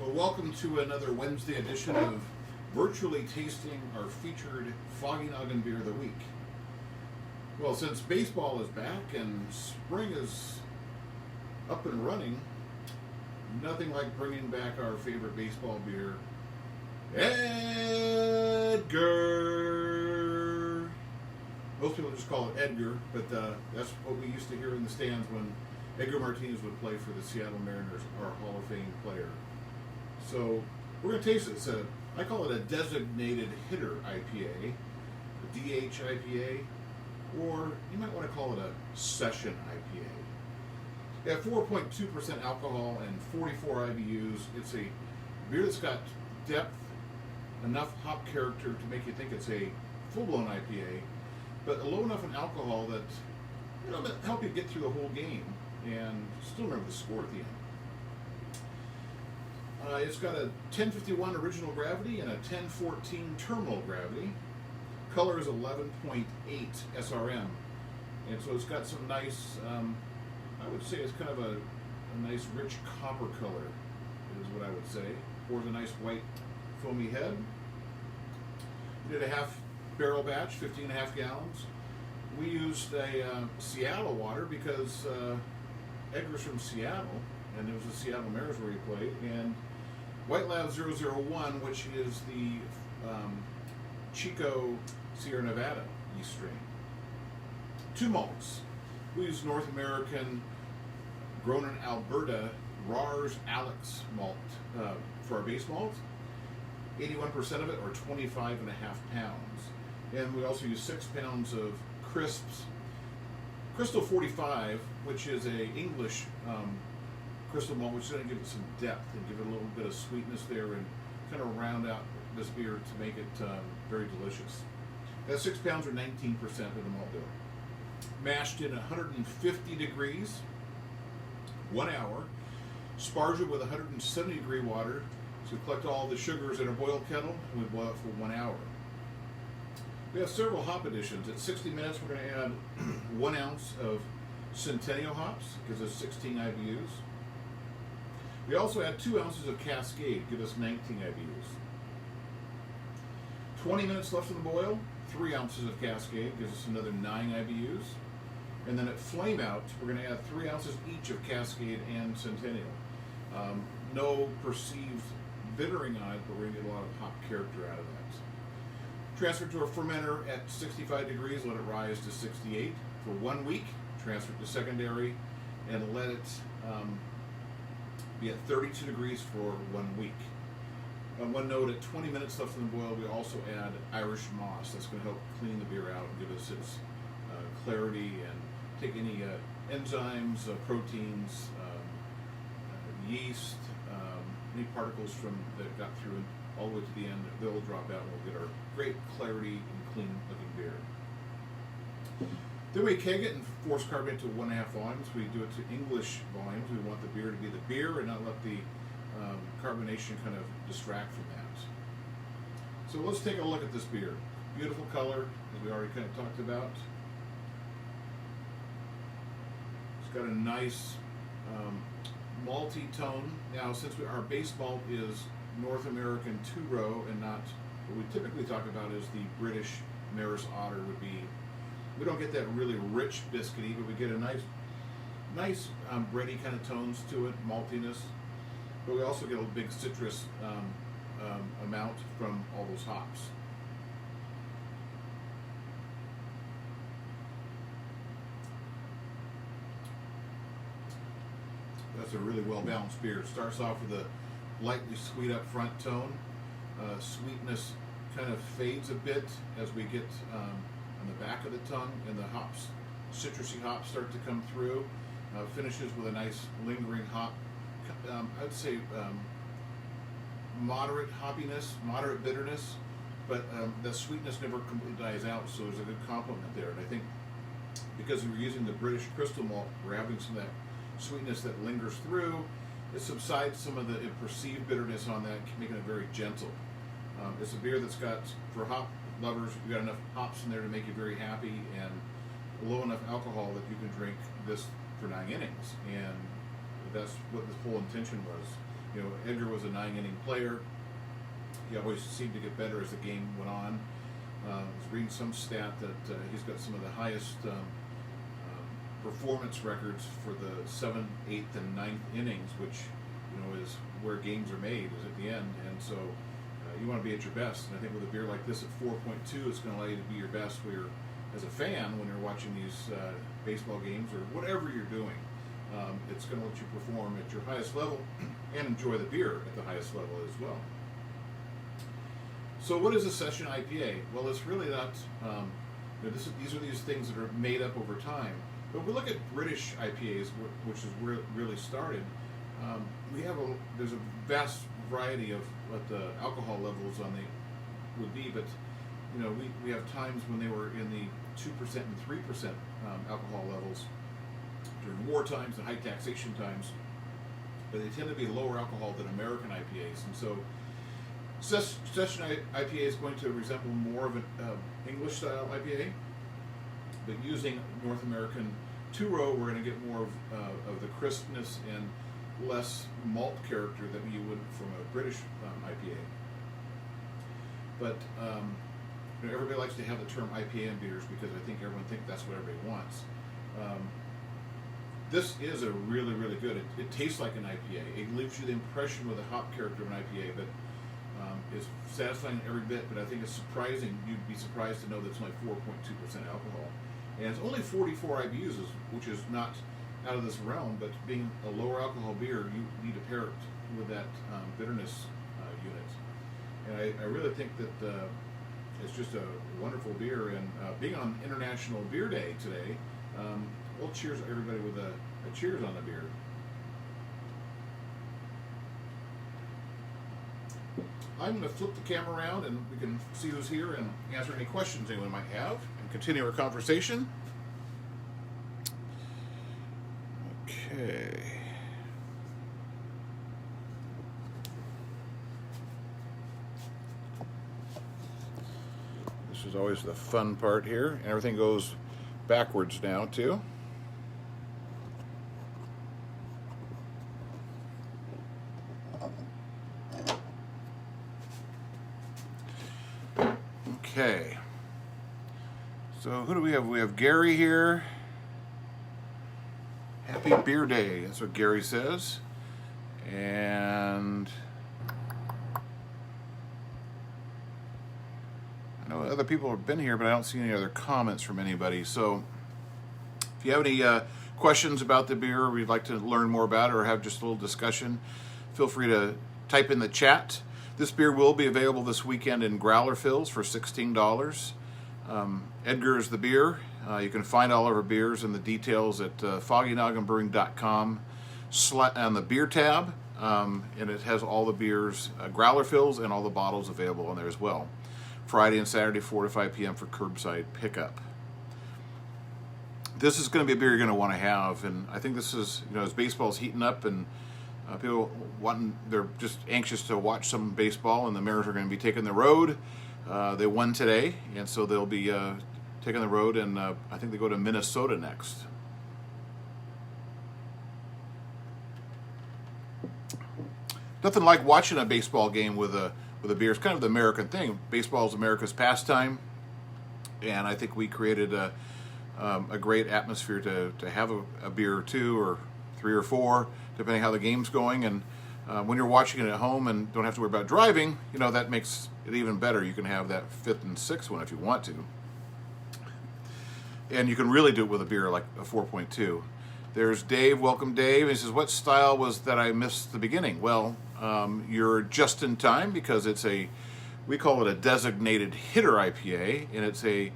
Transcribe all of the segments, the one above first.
Well, welcome to another Wednesday edition of virtually tasting our featured Foggy Noggin Beer of the Week. Well, since baseball is back and spring is up and running, nothing like bringing back our favorite baseball beer, Edgar. Most people just call it Edgar, but that's what we used to hear in the stands when Edgar Martinez would play for the Seattle Mariners, our Hall of Fame player. So we're going to taste it. I call it a designated hitter IPA, a DH IPA, or you might want to call it a session IPA. At 4.2% alcohol and 44 IBUs, it's a beer that's got depth, enough hop character to make you think it's a full-blown IPA, but low enough in alcohol that help you get through the whole game and still remember the score at the end. It's got a 1051 original gravity and a 1014 terminal gravity. Color is 11.8 SRM. And so it's got some nice, I would say it's kind of a nice rich copper color, is what I would say. Pours a nice white foamy head. We did a half barrel batch, 15.5 gallons. We used a Seattle water because Edgar's from Seattle, and it was the Seattle Mariners where he played, and White Lab 001, which is the Chico Sierra Nevada yeast strain. 2 malts. We use North American, grown in Alberta, Rars Alex malt for our base malt. 81% of it, or 25.5 pounds. And we also use 6 pounds of crisps. Crystal 45, which is a English crystal malt, which is going to give it some depth and give it a little bit of sweetness there and kind of round out this beer to make it very delicious. That's 6 pounds or 19% of the malt bill. Mashed in 150 degrees, 1 hour. Sparged with 170 degree water to collect all the sugars in a boil kettle, and we boil it for 1 hour. We have several hop additions. At 60 minutes, we're going to add 1 ounce of Centennial hops, gives us 16 IBUs. We also add 2 ounces of Cascade, give us 19 IBUs. 20 minutes left in the boil, 3 ounces of Cascade, gives us another 9 IBUs. And then at flame out, we're going to add 3 ounces each of Cascade and Centennial. No perceived bittering on it, but we're going to get a lot of hop character out of that. Transfer to a fermenter at 65 degrees, let it rise to 68 for 1 week. Transfer it to secondary and let it be at 32 degrees for 1 week. One note, at 20 minutes left in the boil, we also add Irish moss. That's going to help clean the beer out and give us its clarity and take any enzymes, proteins, yeast, any particles that got through all the way to the end. They'll drop out and we'll get our great clarity and clean looking beer. Then we keg it and force carbonate to 1.5 volumes. We do it to English volumes. We want the beer to be the beer and not let the carbonation kind of distract from that. So let's take a look at this beer. Beautiful color, as we already kind of talked about. It's got a nice malty tone. Now, since our base malt is North American 2-row and not what we typically talk about is the British Maris Otter would be. We don't get that really rich biscuity, but we get a nice bready kind of tones to it, maltiness. But we also get a big citrus amount from all those hops. That's a really well-balanced beer. It starts off with a lightly sweet up front tone. Sweetness kind of fades a bit as we get on the back of the tongue, and the hops, citrusy hops, start to come through. Finishes with a nice lingering hop. I'd say moderate hoppiness, moderate bitterness, but the sweetness never completely dies out, so there's a good complement there. And I think because we're using the British crystal malt, we're having some of that sweetness that lingers through. It subsides some of the perceived bitterness on that, making it very gentle. It's a beer that's got, for hop lovers, you've got enough hops in there to make you very happy, and low enough alcohol that you can drink this for 9 innings. And that's what the whole intention was. Edgar was a 9-inning player. He always seemed to get better as the game went on. I was reading some stat that he's got some of the highest performance records for the 7th, 8th, and 9th innings, which is where games are made, is at the end. And so you want to be at your best. And I think with a beer like this at 4.2, it's going to allow you to be your best where you're, as a fan, when you're watching these baseball games or whatever you're doing. It's going to let you perform at your highest level and enjoy the beer at the highest level as well. So what is a session IPA? Well, it's really not, these are these things that are made up over time. But we look at British IPAs, which is where it really started. There's a vast variety of what the alcohol levels on the would be, but we have times when they were in the 2% and 3% alcohol levels during war times and high taxation times, but they tend to be lower alcohol than American IPAs. And so session IPA is going to resemble more of an English style IPA, but using North American two-row, we're going to get more of the crispness and less malt character than you would from a British IPA. But everybody likes to have the term IPA in beers because I think everyone thinks that's what everybody wants. This is a really, really good. It tastes like an IPA. It leaves you the impression with the hop character of an IPA, but it's satisfying every bit. But I think it's surprising. You'd be surprised to know that it's only 4.2% alcohol, and it's only 44 IBUs, which is not out of this realm. But being a lower alcohol beer, you need to pair it with that bitterness unit. And I really think that it's just a wonderful beer. And being on International Beer Day today, we'll cheers everybody with a cheers on the beer. I'm going to flip the camera around and we can see who's here and answer any questions anyone might have and continue our conversation. Okay. This is always the fun part here, and everything goes backwards now too. Okay, so who do we have? We have Gary here. Happy Beer Day, that's what Gary says. And I know other people have been here, but I don't see any other comments from anybody. So if you have any questions about the beer, or you'd like to learn more about it, or have just a little discussion, feel free to type in the chat. This beer will be available this weekend in growler fills for $16. Edgar is the beer. You can find all of our beers and the details at foggynogginbrewing.com on the beer tab, and it has all the beers, growler fills, and all the bottles available on there as well. Friday and Saturday, 4 to 5 p.m. for curbside pickup. This is going to be a beer you're going to want to have, and I think this is, as baseball's heating up and people they're just anxious to watch some baseball, and the Mariners are going to be taking the road. They won today, and so they'll be taking the road, and I think they go to Minnesota next. Nothing like watching a baseball game with a beer. It's kind of the American thing. Baseball is America's pastime, and I think we created a great atmosphere to have a beer or two, or 3 or 4, depending how the game's going. And when you're watching it at home and don't have to worry about driving, that makes it even better. You can have that 5th and 6th one if you want to. And you can really do it with a beer like a 4.2. There's Dave. Welcome, Dave. He says, what style was that I missed the beginning? Well, you're just in time, because we call it a designated hitter IPA, and it's a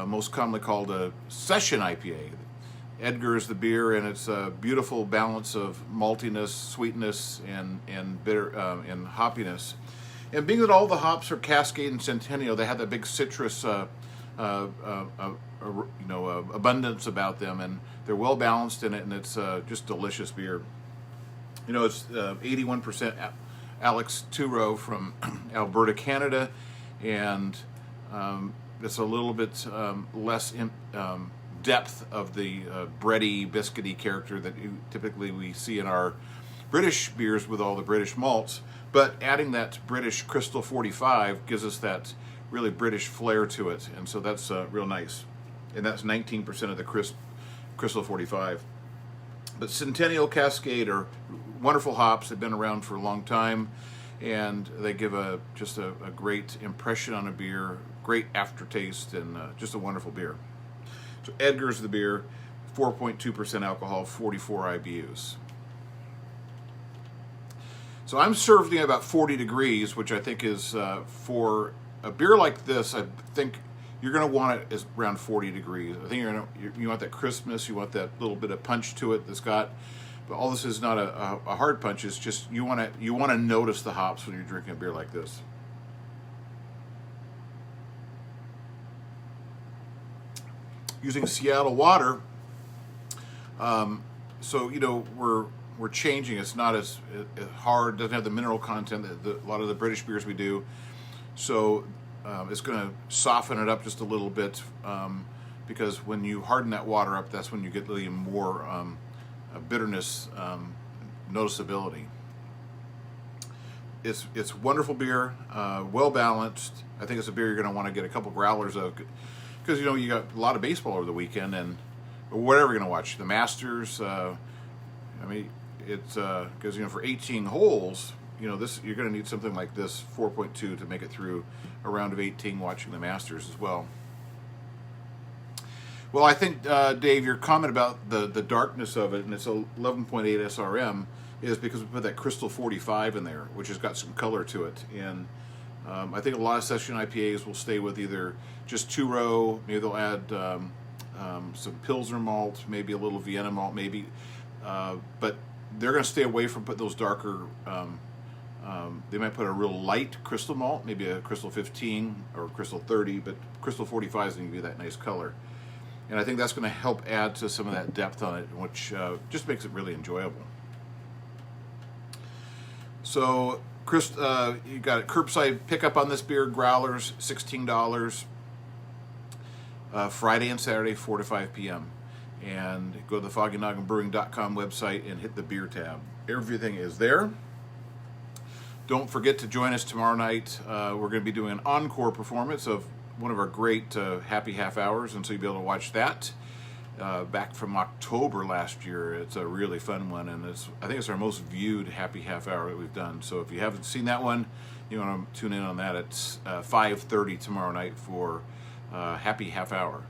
most commonly called a session IPA. Edgar is the beer, and it's a beautiful balance of maltiness, sweetness, and bitter and hoppiness. And being that all the hops are Cascade and Centennial, they have that big citrus abundance about them, and they're well balanced in it, and it's just delicious beer. It's 81% Alex Two-Row from Alberta, Canada, and it's a little bit less in depth of the bready, biscuity character that typically we see in our British beers with all the British malts, but adding that British Crystal 45 gives us that really British flair to it, and so that's real nice. And that's 19% of the Crystal 45. But Centennial, Cascade are wonderful hops. They've been around for a long time, and they give just a great impression on a beer, great aftertaste, and just a wonderful beer. So Edgar's the beer, 4.2% alcohol, 44 IBUs. So I'm serving at about 40 degrees, which I think is, for a beer like this, I think you're going to want it is around 40 degrees. I think you want that crispness, you want that little bit of punch to it that's got, but all this is not a hard punch. It's just you want to notice the hops when you're drinking a beer like this. Using Seattle water, so we're changing. It's not as hard. Doesn't have the mineral content that a lot of the British beers we do. So it's going to soften it up just a little bit, because when you harden that water up, that's when you get really more bitterness noticeability. It's wonderful beer, well balanced. I think it's a beer you're going to want to get a couple growlers of, because you got a lot of baseball over the weekend and whatever you're going to watch, the Masters. It's because for 18 holes, this you're going to need something like this 4.2 to make it through a round of 18 watching the Masters as well. Well, I think Dave, your comment about the darkness of it, and it's 11.8 SRM, is because we put that Crystal 45 in there, which has got some color to it. And I think a lot of session IPAs will stay with either just 2-row, maybe they'll add some Pilsner malt, maybe a little Vienna malt, maybe, but they're going to stay away from putting those darker. They might put a real light crystal malt, maybe a Crystal 15 or Crystal 30, but Crystal 45 is going to give you that nice color. And I think that's going to help add to some of that depth on it, which just makes it really enjoyable. So, you got a curbside pickup on this beer, growlers, $16. Friday and Saturday, 4 to 5 p.m. And go to the foggynogginbrewing.com website and hit the beer tab. Everything is there. Don't forget to join us tomorrow night. We're going to be doing an encore performance of one of our great happy half hours, and so you'll be able to watch that back from October last year. It's a really fun one, and I think it's our most viewed happy half hour that we've done. So if you haven't seen that one, you want to tune in on that. It's 5:30 tomorrow night for happy half hour.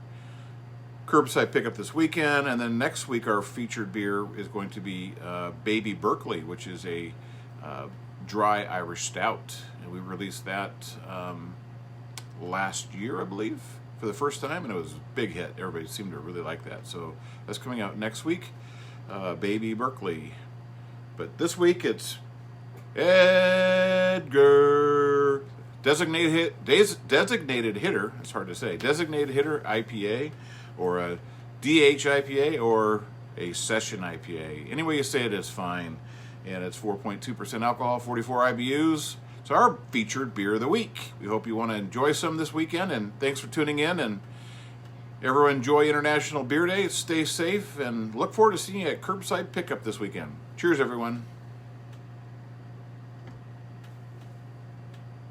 Curbside pickup this weekend, and then next week our featured beer is going to be Baby Berkeley, which is a dry Irish stout, and we released that last year, I believe, for the first time, and it was a big hit. Everybody seemed to really like that, so that's coming out next week, Baby Berkeley. But this week it's Edgar, designated hitter. It's hard to say. Designated hitter IPA, or a DH IPA, or a session IPA. Any way you say it is fine. And it's 4.2% alcohol, 44 IBUs. It's our featured beer of the week. We hope you want to enjoy some this weekend, and thanks for tuning in. And everyone enjoy International Beer Day. Stay safe, and look forward to seeing you at Curbside Pickup this weekend. Cheers, everyone.